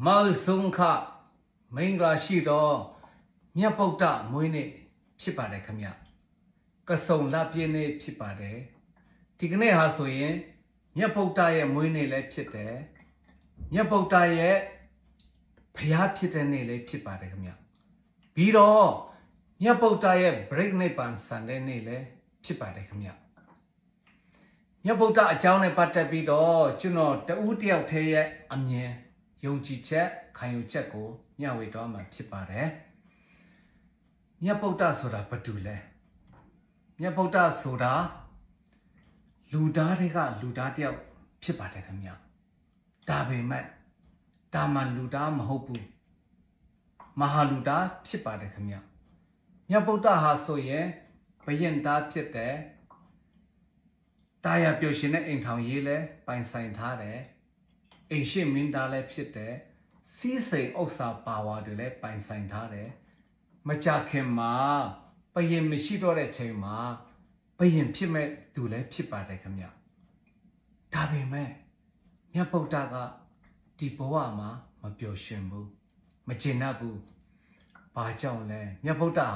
မာဆုံခမင်္ဂလာရှိသောမြတ်ဗုဒ္ဓမွေးနေ့ဖြစ်ပါတယ်ခင်ဗျကစုံလပြည့်နေ့ဖြစ်ပါတယ်ဒီကနေ့ဟာဆိုရင်မြတ်ဗုဒ္ဓရဲ့မွေးနေ့လည်းဖြစ်တယ်မြတ်ဗုဒ္ဓရဲ့ဘုရားဖြစ်တဲ့နေ့လည်းဖြစ်ပါတယ်ခင်ဗျပြီးတော့မြတ်ဗုဒ္ဓရဲ့ break နိဗ္ဗာန်ဆန်တဲ့နေ့လည်းဖြစ်ပါတယ်ခင်ဗျမြတ်ဗုဒ္ဓအကြောင်းနဲ့ပတ်သက်ပြီးတော့ကျွန်တော်တဦးတယောက်တည်းရဲ့အမြင်ယုံကြည်ချက်ခံယူချက်ကိုမျှဝေတော့မှာဖြစ်ပါတယ်မြတ်ဗုဒ္ဓဆိုတာဘာတူလဲမြတ်ဗုဒ္ဓဆိုတာလူသားတွေကလူသားတယောက်ဖြစ်ပါတယ်ခင်ဗျဒါပေမဲ့တာမန်လူသားမဟုတ်ဘူးမဟာလူသားဖြစ်ပါတယ်ခင်ဗျမြတ်ဗုဒ္ဓဟာဆိုရင်ဘယင်သားဖြစ်တယ်တာယာပျော်ရွှင်တဲ့အိမ်ထောင်ရေးလဲပိုင်ဆိုင်ထားတယ်အိမ်ရှိမင်းသားလည်းဖြစ်တယ်စီးစိမ်ဥစ္စာပါဝါတွေလည်းပိုင်ဆိုင်ထားတယ်မကြခင်မှာဘယင်မရှိတော့တဲ့ချိန်မှာဘယင်ဖြစ်မဲ့သူလည်းဖြစ်ပါတယ်ခင်ဗျဒါပေမဲ့မြတ်ဗုဒ္ဓကဒီဘဝမှာမပျော်ရွှင်ဘူးမကျေနပ်ဘူးဘာကြောင့်လဲမြတ်ဗုဒ္ဓဟာ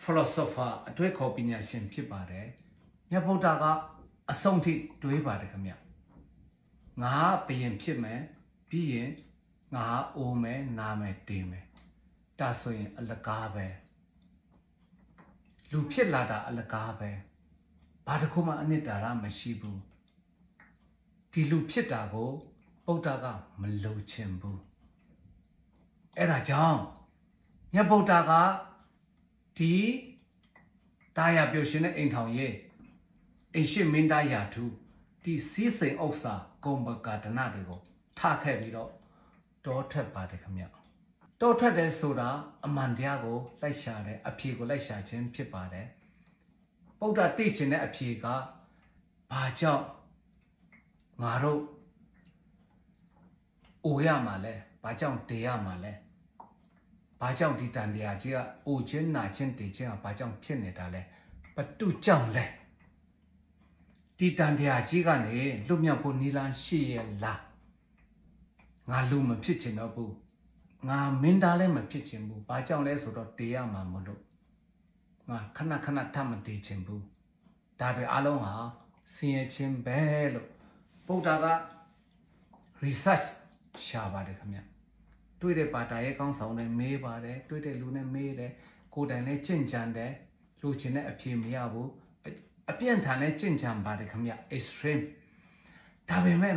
philosopher အတွေ့အခေါ်ပညာရှင်ဖြစ်ပါတယ်မြတ်ဗုဒ္ဓကအဆုံးထိတွေးပါတယ်ခင်ဗျငါဘယင်ဖြစ်မယ်ပြီးရင်ငါအိုးမယ်နာမယ်တေးမယ်ဒါဆိုရင်အလကားပဲလူဖြစ်လာတာအလကားပဲဘာတစ်ခုမှအနှစ်သာရမရှိဘူးဒီလူဖြစ်တာကိုဗုဒ္ဓကမလိုချင်ဘူးအဲ့ဒါကြောင့်မြတ်ဗုဒ္ဓကဒီတာယာပျော်ရွှင်တဲ့အိမ်ထောင်ရေးအိမ်ရှိမင်းသားယာထုဒီစီးစိမ်ဥစ္စာကုံပကာဒနာတွေကိုထားခဲ့ပြီးတော့တောထွက်ပါတယ်ခင်ဗျတောထွက်တယ်ဆိုတာအမှန်တရားကိုလိုက်ရှာတယ်အဖြေကိုလိုက်ရှာခြင်းဖြစ်ပါတယ်ဗုဒ္ဓသိချင်တဲ့အဖြေကဘာကြောင့်ငါတို့အိုရမှာလဲဘာကြောင့်တေရမှာလဲဘာကြောင့်ဒီတန်တရားကြီးကအိုခြင်းနာခြင်းတေခြင်းကဘာကြောင့်ဖြစ်နေတာလဲဘတုကြောင့်လဲဒီတန်တရားကြီးကနေလွတ်မြောက်ဖို့နီလန်းရှိရဲ့လားငါလူမဖြစ်ချင်တော့ဘူးငါမင်းသားလည်းမဖြစ်ချင်ဘူးဘာကြောင့်လဲဆိုတော့တေးရမှာမလို့ငါခဏခဏထပ်မတေးချင်ဘူးဒါတွေအလုံးဟာဆင်းရဲခြင်းပဲလို့ဗုဒ္ဓက research ရှာပါတယ်ခင်ဗျတွေ့တဲ့ပါတာရဲ့ကောင်းဆောင်နဲ့မေးပါတယ်တွေ့တဲ့လူနဲ့မေးတယ်ကိုယ်တိုင်လည်းကြင်ကြံတယ်လူချင်းနဲ့အဖြေမရဘူးအပြန့်ထန်နဲ့ကြင်ကြံပါတယ်ခင်ဗျ extreme ဒါပေမဲ့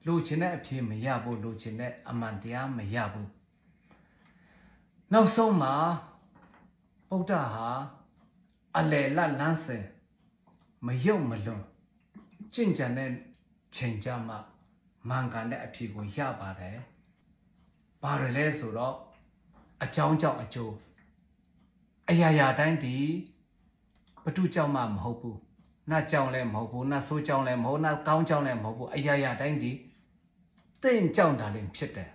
လူချင်းနဲ့အဖြေမရဘူးလူချင်းနဲ့အမှန်တရားမရဘူးနောက်ဆုံးမှာဗုဒ္ဓဟာအလယ်လတ်လန်းစင်မယုံမလွန်ကြင်ကြံတဲ့ချိန်ကြမှာမှန်ကန်တဲ့အဖြေကိုရပါတယ်ဘာတွေလဲဆိုတော့အကြောင်းကြောင့်အကျိုးအရာရာတိုင်းဒီဘတုကြောင့်မှမဟုတ်ဘူးနတ်ကြောင့်လည်းမဟုတ်ဘူးနတ်ဆိုးကြောင့်လည်းမဟုတ်နတ်ကောင်းကြောင့်လည်းမဟုတ်ဘူးအရာရာတိုင်းဒီတင့်ကြောင့်တာလည်းဖြစ်တယ်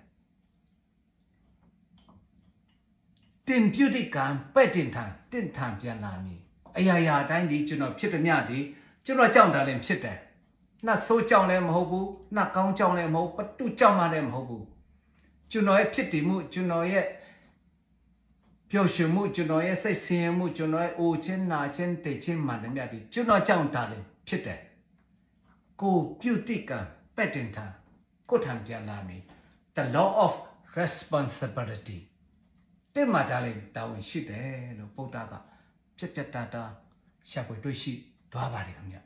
တင်ပြုတ်ဒီကံပဲ့တင်ထန်တင့်ထန်ပြန်လာမည်အရာရာတိုင်းဒီကျွန်တော်ဖြစ်သည်မြသည်ကျွန်တော်ကြောင့်တာလည်းဖြစ်တယ်နတ်ဆိုးကြောင့်လည်းမဟုတ်ဘူးနတ်ကောင်းကြောင့်လည်းမဟုတ်ဘတုကြောင့်မှလည်းမဟုတ်ဘူးကျွန်တော်ရဲ့ဖြစ်တည်မှုကျွန်တော်ရဲ့ပျော်ရွှင်မှုကျွန်တော်ရဲ့စိတ်ဆင်းရဲမှုကျွန်တော်ရဲ့အိုခြင်းနာခြင်းတေခြင်းမှန်တယ်မြတ်ဒီကျွန်တော်ကြောင့်တာလည်းဖြစ်တယ်ကိုပြုတ်တိကံပဲ့တင်ထန်ကိုထံပြန်လာမည် the law of responsibility တဲ့မှာဒါလည်းတာဝန်ရှိတယ်လို့ဗုဒ္ဓကပြက်ပြက်တာတာရှာဖွေတွေ့ရှိသွားပါတယ်ခင်ဗျ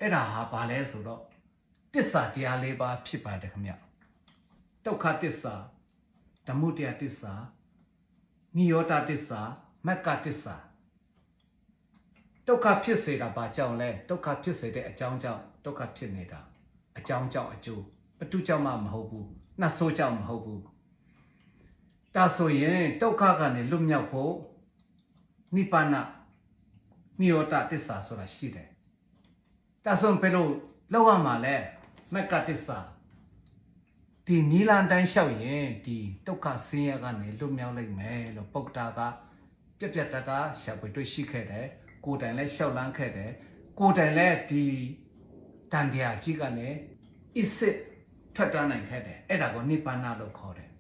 အဲ့ဒါဟာဘာလဲဆိုတော့တစ္ဆာတရား၄ပါးဖြစ်ပါတယ်ခင်ဗျဒုက္ခတစ္ဆာဓမ္မတရားတစ္ဆာနိရောဓတစ္ဆာမက္ခတစ္ဆာဒုက္ခဖြစ်စေတာဘာကြောင့်လဲဒုက္ခဖြစ်စေတဲ့အကြောင်းကြောင့်ဒုက္ခဖြစ်နေတာအကြောင်းကြောင့်အကျိုးဘတုကြောင့်မှမဟုတ်ဘူးနှဆိုးကြောင့်မဟုတ်ဘူးဒါဆိုရင်ဒုက္ခကနေလွတ်မြောက်ဖို့နိဗ္ဗာန်နိရောဓတစ္ဆာဆိုတာရှိတယ်ဒါဆိုဘယ်လိုလောက်ရမှာလဲမက္ခတစ္ဆာဒီနီလန်တိုင်းလျှောက်ရင်ဒီဒုက္ခဆင်းရဲကနေလွတ်မြောက်လိမ့်မယ်လို့ပုဂ္ဂတာကပြက်ပြက်တတာရှာဖွေတွေ့ရှိခဲ့တယ်ကိုယ်တိုင်လည်းလျှောက်လန်းခဲ့တယ်ကိုယ်တိုင်လည်းဒီတန်တရားကြီးကနေအစ်စ် ထွက်သွားနိုင်ခဲ့တယ်အဲ့ဒါကိုနိဗ္ဗာန်လို့ခေါ်တယ်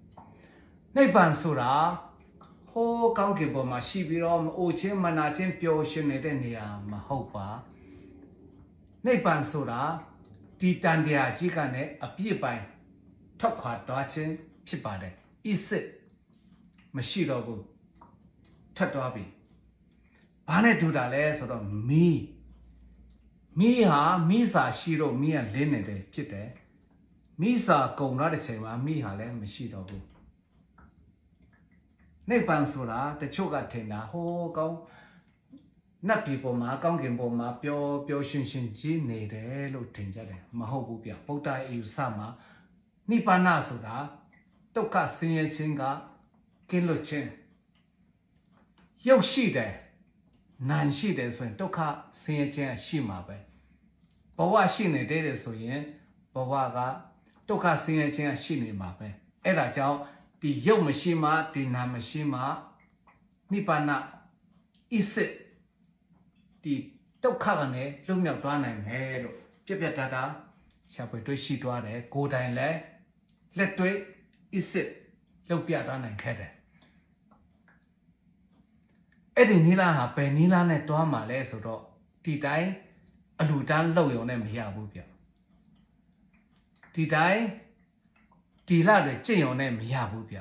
နိဗ္ဗာန်ဆိုတာဟိုးကောင်းကင်ဘုံမှာရှိပြီးတော့အိုချင်းမနာချင်းပျော်ရွှင်နေတဲ့နေရာမဟုတ်ပါနိဗ္ဗာန်ဆိုတာဒီတန်တရားကြီးကနဲ့အပြည့်ပိုင်းထွက်ခွာသွားခြင်းဖြစ်ပါတယ်ဣစစ်မရှိတော့ဘူးထွက်သွားပြီဘာနဲ့တူတာလဲဆိုတော့မီးဟာမီးစာရှိတော့မီးကလင်းနေတယ်ဖြစ်တယ်မီးစာကုန်တော့တဲ့ချိန်မှာမီးဟာလည်းမရှိတော့ဘူးနိဗ္ဗာန်ဆိုတာတချို့ကထင်တာဟိုးကောင်းနတ်ပြည်ပေါ်မှာကောင်းကင်ပေါ်မှာပျော်ရွှင်ကြီးနေတယ်လို့ထင်ကြတယ်မဟုတ်ဘူးဗျဗုဒ္ဓရဲ့အယူဆမှာနိဗ္ဗာန်ဆိုတာဒုက္ခဆင်းရဲခြင်းကကင်းလွတ်ခြင်းရုပ်ရှိတယ်နာမ်ရှိတယ်ဆိုရင်ဒုက္ခဆင်းရဲခြင်းရှိမှာပဲဘဝရှိနေတယ်ဆိုရင်ဘဝကဒုက္ခဆင်းရဲခြင်းရှိနေမှာပဲအဲ့ဒါကြောင့်ဒီရုပ်မရှိမှဒီနာမ်မရှိမှနိဗ္ဗာန်ဣစစ်ဒီဒုက္ခကနေလွတ်မြောက်သွားနိုင်မယ်လို့ပြပြတတာရှာဖွေတွေ့ရှိသွားတယ်ကိုယ်တိုင်လည်းလက်တွေ့ဣစစ်လုပ်ပြသွားနိုင်ခဲ့တယ်အဲ့ဒီနီလာဟာဘယ်နီလာနဲ့တွားမှာလဲဆိုတော့ဒီတိုင်းအလူတန်းလှုပ်ရုံနဲ့မရဘူးဗျဒီတိုင်းဒီလာတွေကျင့်ရုံနဲ့မရဘူးဗျ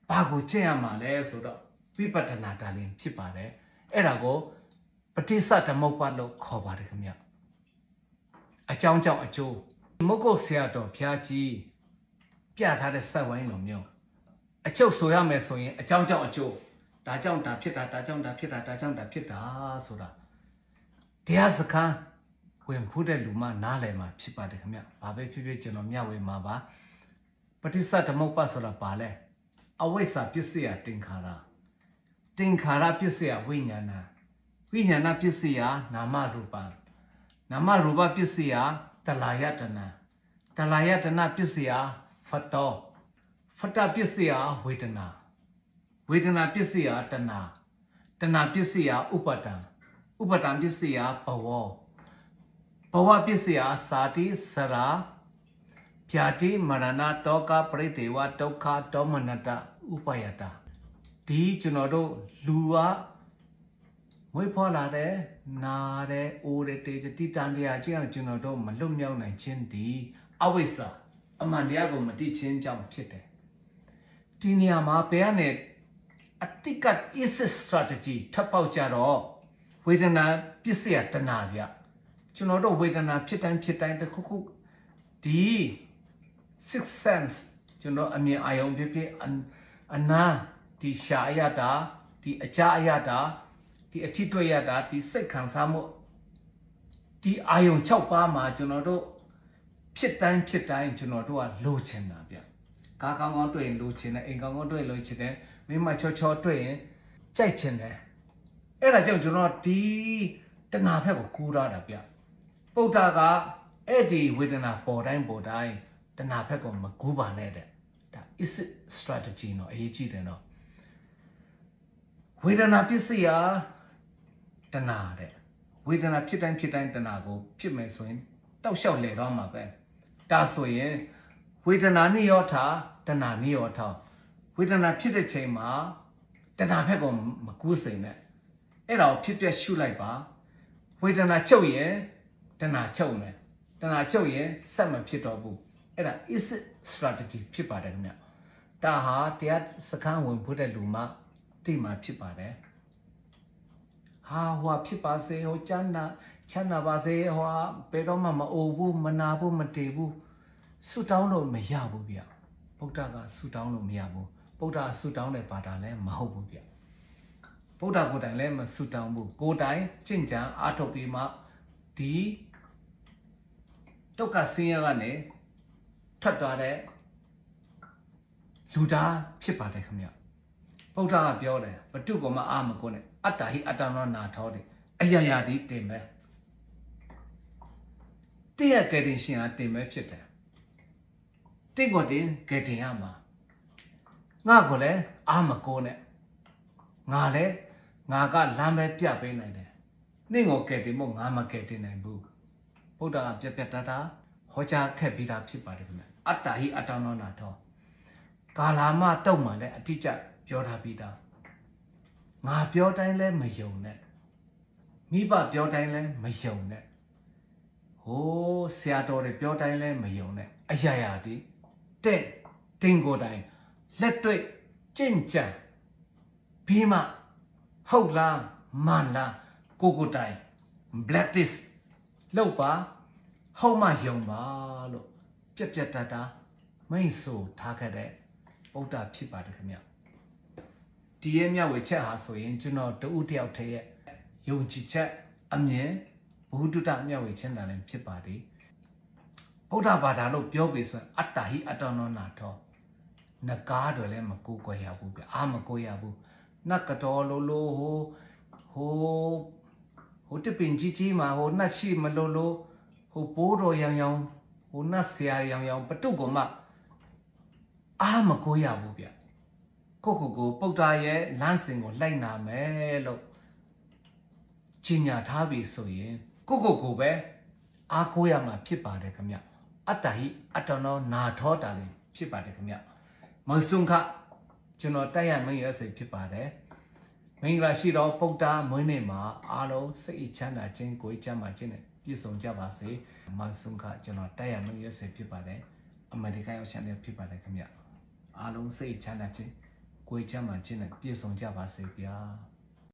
ဘာကိုကျင့်ရမှာလဲဆိုတော့ဝိပဿနာတာလင်ဖြစ်ပါတယ်အဲ့ဒါကိုပဋိစ္စဓမ္မုပ္ပါလို့ခေါ်ပါတယ်ခင်ဗျအကြောင်းကြောင့်အကျိုးမုတ်ကုတ်ဆရာတော်ဘုရားကြီးပြထားတဲ့ဆက်ဝိုင်းလိုမျိုးအချုပ်ဆိုရမယ်ဆိုရင်အကြောင်းကြောင့်အကျိုးဒါကြောင့်ဒါဖြစ်တာဒါကြောင့်ဒါဖြစ်တာဒါကြောင့်ဒါဖြစ်တာဆိုတာတရားစခန်းဝင်ဖူးတဲ့လူမှနားလည်မှာဖြစ်ပါတယ်ခင်ဗျဘာပဲဖြစ်ဖြစ်ကျွန်တော်မျှဝေမှာပါပဋိစ္စဓမ္မုပ္ပါဆိုတာပါလဲအဝိဇ္ဇာပစ္စယတင်္ခါရပစ္စယဝိညာဏဝိညာဏပစ္စယနာမရူပနာမရူပပစ္စယတလာယတနာတလာယတနာပစ္စယဖတ်တော်ဖတ်တပစ္စယဝေဒနာဝေဒနာပစ္စယတဏတဏပစ္စယဥပဒံဥပဒံပစ္စယဘဝဘဝပစ္စယစာတိစရာဗျာတိမရဏတောကပရိဒေဝဒုက္ခဒေါမနတဥပယတဒီကျွန်တော်တို့လူကမွေးဖွားလာတဲ့နာတဲ့အိုးတဲ့တေးတိတန်တရားကြီးကကျွန်တော်တို့မလွတ်မြောက်နိုင်ခြင်းဒီအဝိဇ္ဇာအမှန်တရားကိုမသိခြင်းကြောင့်ဖြစ်တယ်ဒီနေရာမှာဘယ်ကနေအတိကတ် is strategy ထပ်ပေါက်ကြတော့ဝေဒနာပစ္စယတဏဗျကျွန်တော်တို့ဝေဒနာဖြစ်တိုင်းတစ်ခုခုဒီ six sense ကျွန်တော်အမြင်အာရုံဖြစ်အနာဒီရှာအရတာဒီအကြအရတာဒီအထိတွေ့ရတာဒီစိတ်ခံစားမှုဒီအာယုံ6ပါးမှာကျွန်တော်တို့ဖြစ်တိုင်းကျွန်တော်တို့ကလိုချင်တာဗျကားကောင်းကောင်းတွေ့ရင်လိုချင်တယ်အိမ်ကောင်းကောင်းတွေ့လိုချင်တယ်မိမချောတွေ့ရင်ကြိုက်ချင်တယ်အဲ့ဒါကြောင့်ကျွန်တော်ဒီတဏှာဘက်ကိုကူးရတာဗျပုဒ္ဓကအဲ့ဒီဝေဒနာပေါ်တိုင်းတဏှာဘက်ကိုမကူးပါနဲ့တဲ့ဒါ is strategy နော်အရေးကြီးတယ်နော်ဝေဒနာပစ္စယတဏှာတဲ့ဝေဒနာဖြစ်တိုင်းတဏှာကိုဖြစ်မယ်ဆိုရင်တောက်လျှောက်လဲတော့မှာပဲဒါဆိုရင်ဝေဒနာနိရောဓတဏှာနိရောဓဝေဒနာဖြစ်တဲ့ချိန်မှာတဏှာဘက်ကိုမကူးစိန်နဲ့အဲ့ဒါကိုဖြစ်ပြရှုလိုက်ပါဝေဒနာချုပ်ရင်တဏှာချုပ်မယ်တဏှာချုပ်ရင်ဆက်မဖြစ်တော့ဘူးအဲ့ဒါ is strategy ဖြစ်ပါတယ်ခင်ဗျဒါဟာတရားစခန်းဝင်ဖို့တဲ့လူမှတိမှဖြစ်ပါတယ်ဟာဟိုဖြစ်ပါစေဟိုချမ်းသာပါစေဟိုဘယ်တော့မှမအိုဘူးမနာဘူးမတေဘူးဆုတောင်းလို့မရဘူးဗျဗုဒ္ဓကဆုတောင်းလို့မရဘူးဗုဒ္ဓဆုတောင်းတဲ့ဘာသာလည်းမဟုတ်ဘူးဗျဗုဒ္ဓကိုယ်တိုင်လည်းမဆုတောင်းဘူးကိုယ်တိုင်ကျင့်ကြံအားထုတ်ပြီးမှဒီဒုက္ခဆင်းရဲကနေထွက်သွားတဲ့လူသားဖြစ်ပါတယ်ခင်ဗျဗုဒ္ဓကပြောတယ်ဘတုကမအာမကုနဲ့အတ္တဟိအတ္တနောနာထောတယ်အယယဒီတင်ပဲတည့်ရကယ်တင်ရှင်ဟာတင်ပဲဖြစ်တယ်တင့်ကိုတင်ကယ်တင်ရမှာငါ့ကိုလည်းအာမကုနဲ့ငါကလမ်းပဲပြပေးနိုင်တယ်နင့်ကိုကယ်တင်မို့ငါမကယ်တင်နိုင်ဘူးဗုဒ္ဓကပြတ်တတ်တာဟောကြားခဲ့ပြီးသားဖြစ်ပါတယ်ခင်ဗျ အတ္တဟိအတ္တနောနာထောကာလာမတုတ်မှလည်းအတိအကျပြောထားပြီးသားငါပြောတိုင်းလည်းမယုံနဲ့မိဘပြောတိုင်းလည်းမယုံနဲ့ဟိုးဆရာတော်တွေပြောတိုင်းလည်းမယုံနဲ့အရာရာဒီတဲ့တင်ကိုယ်တိုင်လက်တွေ့ကြင့်ကြံပြီးမှဟုတ်လားမှန်လားကိုကိုတိုင် blacklist လောက်ပါဟုတ်မှယုံပါလို့ပြက်ပြက်တတ်တာမိတ်ဆိုထားခဲ့တဲ့ဗုဒ္ဓဖြစ်ပါတယ်ခင်ဗျဒီရဲ့မြတ်ဝေချက်ဟာဆိုရင်ကျွန်တော်တဦးတယောက်တည်းရဲ့ယုံကြည်ချက်အမြင်ဘုဒ္ဓတမြတ်ဝေချင်းတာလည်းဖြစ်ပါတယ်ဗုဒ္ဓဘာသာလို့ပြောပြီးဆိုရင်အတ္တဟိအတ္တနောနာထောနဂါးတွေလည်းမကိုးကွယ်ရဘူးဗျအာမကိုးရဘူးနတ်ကတော်လိုလိုဟိုတပင်ကြီးကြီးမှာဟိုနတ်ရှိမလိုလိုဟိုပိုးတော်ရောင်ရောင်ဟိုနတ်ဆရာရောင်ရောင်ပတုကမအာမကိုးရဘူးဗျကိုပုဒ္ဒါရဲ့လမ်းစဉ်ကိုလိုက်နာမယ်လို့ကြီးညာထားပြီဆိုရင်ကိုပဲအားကိုးရမှာဖြစ်ပါတယ်ခင်ဗျအတ္တဟိအတ္တနောနာထောတာလည်းဖြစ်ပါတယ်ခင်ဗျမန်ဆုံခကျွန်တော်တိုက်ရမင်းရစိတ်ဖြစ်ပါတယ်မင်္ဂလာရှိတော့ပုဒ္ဒါမွေးနေ့မှာအားလုံးစိတ်ချမ်းသာခြင်းကိုယ်ချမ်းသာခြင်းနဲ့ပြည့်စုံကြပါစေမန်ဆုံခကျွန်တော်တိုက်ရမင်းရစိတ်ဖြစ်ပါတယ်အမေရိကန်ရောက်ရှင်လည်းဖြစ်ပါတယ်ခင်ဗျအားလုံးစိတ်ချမ်းသာခြင်းကိုယ်ချမ်းသာခြင်းနဲ့ပြည့်စုံကြပါစေဗျာ